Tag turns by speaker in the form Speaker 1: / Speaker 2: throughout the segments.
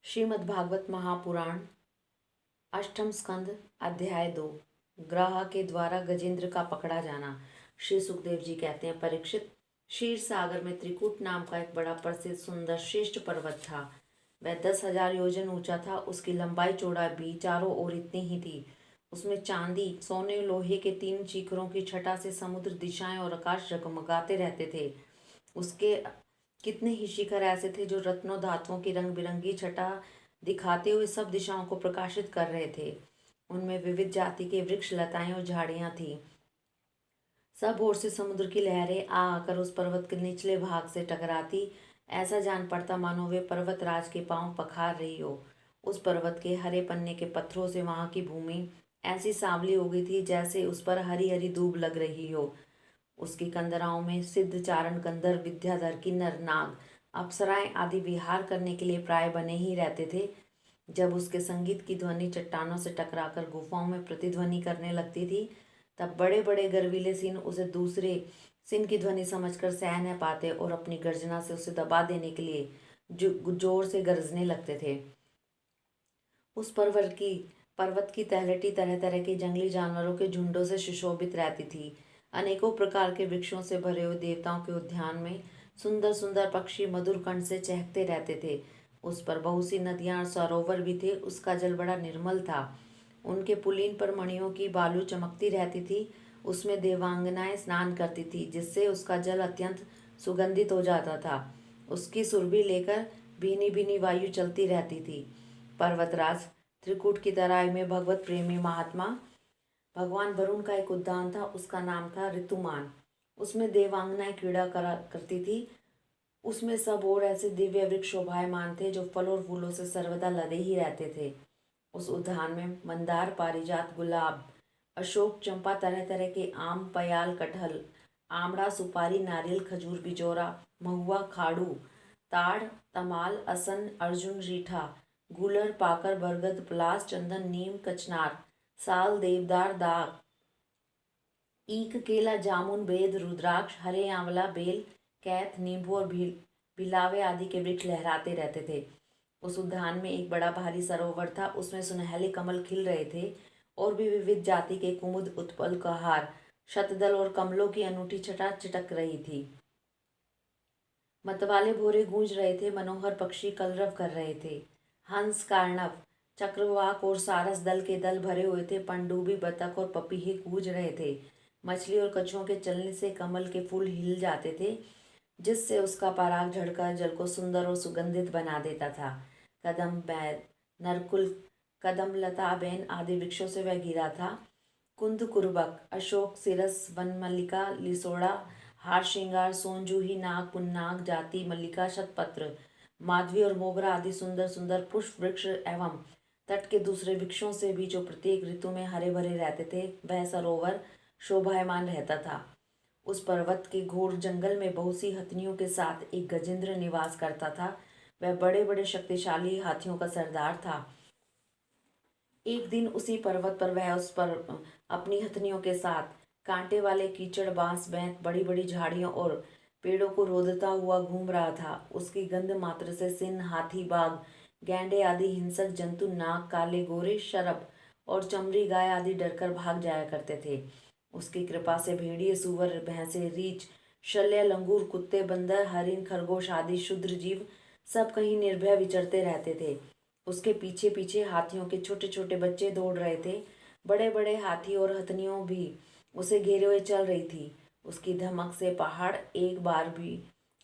Speaker 1: श्रीमद्भागवत महापुराण अष्टम स्कंद अध्याय 2 ग्रह के द्वारा गजेंद्र का पकड़ा जाना। श्री सुखदेव जी कहते हैं, परीक्षित, क्षीर सागर में त्रिकूट नाम का एक बड़ा प्रसिद्ध सुंदर श्रेष्ठ पर्वत था। वह 10,000 योजन ऊंचा था। उसकी लंबाई चौड़ाई भी चारों ओर इतनी ही थी। उसमें चांदी, सोने, लोहे के 3 शिखरों की छटा से समुद्र, दिशाएं और आकाश जगमगाते रहते थे। उसके कितने ही शिखर ऐसे थे जो रत्नों धातुओं की रंग बिरंगी छटा दिखाते हुए सब दिशाओं को प्रकाशित कर रहे थे। उनमें विविध जाति के वृक्ष, लताएं और झाड़ियां थीं। सब ओर से समुद्र की लहरें आ आकर उस पर्वत के निचले भाग से टकराती। ऐसा जान पड़ता मानो वे पर्वतराज के पांव पखार रही हो। उस पर्वत के हरे पन्ने के पत्थरों से वहां की भूमि ऐसी सांवली हो गई थी जैसे उस पर हरी हरी दूब लग रही हो। उसकी कंदराओं में सिद्ध, चारण, गंधर्व, विद्याधर, किन्नर, नाग, अप्सराएं आदि विहार करने के लिए प्राय बने ही रहते थे। जब उसके संगीत की ध्वनि चट्टानों से टकराकर गुफाओं में प्रतिध्वनि करने लगती थी, तब बड़े बड़े गर्वीले सिंह उसे दूसरे सिंह की ध्वनि समझकर सह न पाते और अपनी गर्जना से उसे दबा देने के लिए जोर से गरजने लगते थे। उस पर्वत की तलहटी तरह तरह के जंगली जानवरों के झुंडों से सुशोभित रहती थी। अनेकों प्रकार के वृक्षों से भरे हुए देवताओं के उद्यान में सुंदर सुंदर पक्षी मधुर कंठ से चहकते रहते थे। उस पर बहुत सी नदियां और सरोवर भी थे। उसका जल बड़ा निर्मल था। उनके पुलीन पर मणियों की बालू चमकती रहती थी। उसमें देवांगनाएं स्नान करती थी, जिससे उसका जल अत्यंत सुगंधित हो जाता था। उसकी सुरभि लेकर भीनी भीनी वायु चलती रहती थी। पर्वतराज त्रिकूट की तराई में भगवत प्रेमी महात्मा भगवान वरुण का एक उद्यान था। उसका नाम था ऋतुमान। उसमें देवांगनाएं क्रीड़ा करा करती थी। उसमें सब और ऐसे दिव्य वृक्ष शोभायमान थे जो फल और फूलों से सर्वदा लदे ही रहते थे। उस उद्यान में मंदार, पारिजात, गुलाब, अशोक, चंपा, तरह तरह के आम, पयाल, कटहल, आमड़ा, सुपारी, नारियल, खजूर, बिजोरा, महुआ, खाड़ू, ताड़, तमाल, असन, अर्जुन, रीठा, गूलर, पाकर, बरगद, पलास, चंदन, नीम, कचनार, साल, देवदार, दाग, ईख, केला, जामुन, बेद, रुद्राक्ष, हरे आंवला, बेल, कैथ, नींबू और भिलावे आदि के वृक्ष लहराते रहते थे। उस उद्यान में एक बड़ा भारी सरोवर था। उसमें सुनहले कमल खिल रहे थे और भी विविध जाति के कुमुद, उत्पल, कहार, शतदल और कमलों की अनूठी छटा चिटक रही थी। मतवाले भोरे गूंज रहे थे। मनोहर पक्षी कलरव कर रहे थे। हंस, कार्णव, चक्रवाक और सारस दल के दल भरे हुए थे। पनडुब्बी, बतख और पपीहे कूज रहे थे। मछली और कछुओं के चलने से कमल के फूल हिल जाते थे, जिससे उसका पराग झड़कर जल को सुंदर और सुगंधित बना देता था। कदम, बैद, नरकुल, कदम, लता, बेन आदि वृक्षों से वह घिरा था। कुंद, कुरबक, अशोक, सिरस, वनमल्लिका, लिसोड़ा, हार श्रृंगार, सोनजूही, नाग, पुन्नाग, जाति, मल्लिका, शतपत्र, माधवी और मोगरा आदि सुंदर सुंदर पुष्प वृक्ष एवं तट के दूसरे वृक्षों से भी जो प्रत्येक ऋतु में हरे भरे रहते थे, वह सरोवर शोभायमान रहता था। उस पर्वत के घोर जंगल में बहुत सी हथनियों के साथ एक गजेंद्र निवास करता था। वह बड़े बड़े शक्तिशाली हाथियों का सरदार था। एक दिन उसी पर्वत पर वह उस पर अपनी हथनियों के साथ कांटे वाले कीचड़, बांस, बैंत, बड़ी बड़ी झाड़ियों और पेड़ों को रोदता हुआ घूम रहा था। उसकी गंध मात्र से सिंह, हाथी, बाघ, गैंडे आदि हिंसक जंतु, नाग, काले, गोरे, शरभ और चमड़ी गाय आदि डरकर भाग जाया करते थे। उसकी कृपा से भेड़िए, सुअर, भैंसे, रीछ, शल्य, लंगूर, कुत्ते, बंदर, हरिन, खरगोश आदि क्षुद्र जीव सब कहीं निर्भय विचरते रहते थे। उसके पीछे पीछे हाथियों के छोटे छोटे बच्चे दौड़ रहे थे। बड़े बड़े हाथी और हथनियों भी उसे घेरे हुए चल रही थी। उसकी धमक से पहाड़ एक बार भी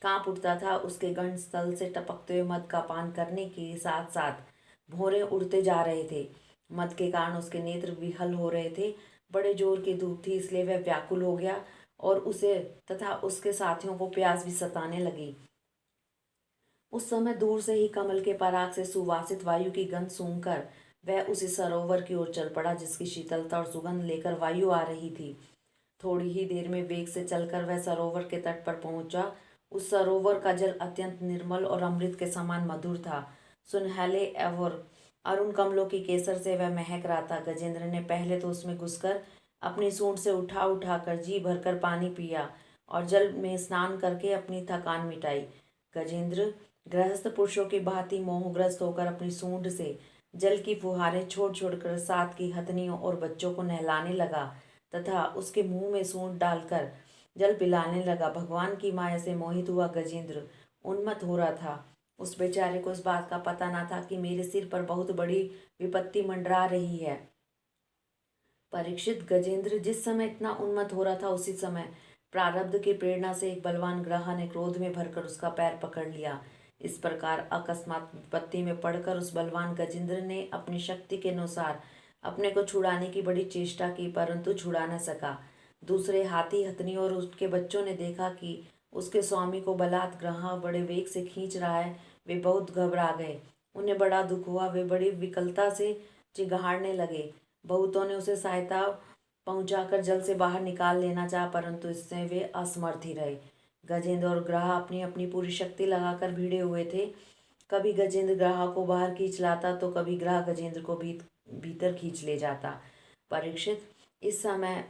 Speaker 1: कांप उठता था। उसके गंड स्थल से टपकते हुए मद का पान करने के साथ साथ भौरे उड़ते जा रहे थे। मद के कारण उसके नेत्र विहल हो रहे थे। बड़े जोर की धूप थी, इसलिए वह व्याकुल हो गया और उसे तथा उसके साथियों को प्यास भी सताने लगी। उस समय दूर से ही कमल के पराग से सुवासित वायु की गंध सूंघकर वह उसी सरोवर की ओर चल पड़ा, जिसकी शीतलता और सुगंध लेकर वायु आ रही थी। थोड़ी ही देर में वेग से चलकर वह सरोवर के तट पर पहुंचा। उस सरोवर का जल अत्यंत निर्मल और अमृत के समान मधुर था। सुनहले और अरुण कमलों की केसर से वह महक रहा था। गजेंद्र ने पहले तो उसमें घुसकर अपनी सूंड से उठा उठाकर जी भरकर पानी पिया और जल में स्नान करके अपनी थकान मिटाई। गजेंद्र गृहस्थ पुरुषों की भांति मोहग्रस्त होकर अपनी सूंड से जल की फुहारें छोड़ छोड़कर साथ की हथनियों और बच्चों को नहलाने लगा तथा उसके मुंह में सूंड डालकर जल पिलाने लगा। भगवान की माया से मोहित हुआ गजेंद्र उन्मत्त हो रहा था। उस बेचारे को इस बात का पता न था कि मेरे सिर पर बहुत बड़ी विपत्ति मंडरा रही है। परीक्षित, गजेंद्र जिस समय इतना उन्मत्त हो रहा था उसी समय प्रारब्ध की प्रेरणा से एक बलवान ग्रह ने क्रोध में भरकर उसका पैर पकड़ लिया। इस प्रकार अकस्मात विपत्ति में पड़कर उस बलवान गजेंद्र ने अपनी शक्ति के अनुसार अपने को छुड़ाने की बड़ी चेष्टा की, परंतु छुड़ा न सका। दूसरे हाथी हथनी और उसके बच्चों ने देखा कि उसके स्वामी को बलात् ग्रह बड़े वेग से खींच रहा है। वे बहुत घबरा गए, उन्हें बड़ा दुख हुआ। वे बड़ी विकलता से चिघाड़ने लगे। बहुतों ने उसे सहायता पहुंचाकर जल से बाहर निकाल लेना चाहा, परंतु इससे वे असमर्थ ही रहे। गजेंद्र और ग्रह अपनी अपनी पूरी शक्ति लगाकर भिड़े हुए थे। कभी गजेंद्र ग्रह को बाहर खींच लाता तो कभी ग्रह गजेंद्र को भीतर खींच ले जाता। परीक्षित, इस समय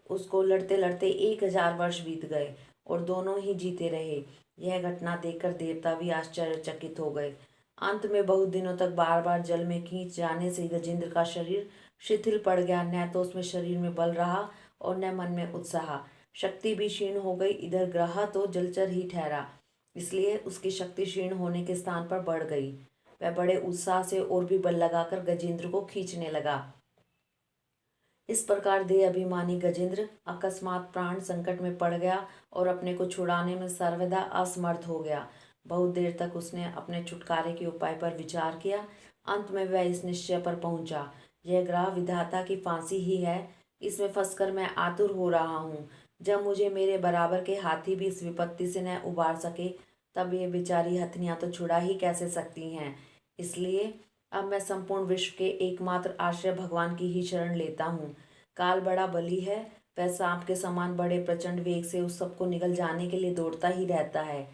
Speaker 1: उसको लड़ते लड़ते 1000 वर्ष बीत गए और दोनों ही जीते रहे। यह घटना देखकर देवता भी आश्चर्यचकित हो गए। अंत में बहुत दिनों तक बार बार जल में खींच जाने से गजेंद्र का शरीर शिथिल पड़ गया। न तो उसमें शरीर में बल रहा और न मन में उत्साह। शक्ति भी क्षीण हो गई। इधर ग्रह तो जलचर ही ठहरा, इसलिए उसकी शक्ति क्षीण होने के स्थान पर बढ़ गई। वह बड़े उत्साह से और भी बल लगाकर गजेंद्र को खींचने लगा। इस प्रकार देह अभिमानी गजेंद्र अकस्मात प्राण संकट में पड़ गया और अपने को छुड़ाने में सर्वदा असमर्थ हो गया। बहुत देर तक उसने अपने छुटकारे के उपाय पर विचार किया। अंत में वह इस निश्चय पर पहुंचा, यह ग्रह विधाता की फांसी ही है। इसमें फंसकर मैं आतुर हो रहा हूँ। जब मुझे मेरे बराबर के हाथी भी इस विपत्ति से न उबार सके, तब ये बेचारी हथनियाँ तो छुड़ा ही कैसे सकती हैं। इसलिए अब मैं संपूर्ण विश्व के एकमात्र आश्रय भगवान की ही शरण लेता हूँ। काल बड़ा बली है, वह सांप के समान बड़े प्रचंड वेग से उस सबको निगल जाने के लिए दौड़ता ही रहता है।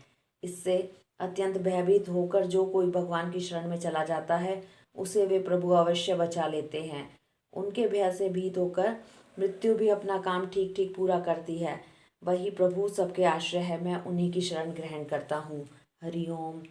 Speaker 1: इससे अत्यंत भयभीत होकर जो कोई भगवान की शरण में चला जाता है, उसे वे प्रभु अवश्य बचा लेते हैं। उनके भय से भीत होकर मृत्यु भी अपना काम ठीक ठीक पूरा करती है। वही प्रभु सबके आश्रय है, मैं उन्हीं की शरण ग्रहण करता हूँ। हरि ओम तत्सत।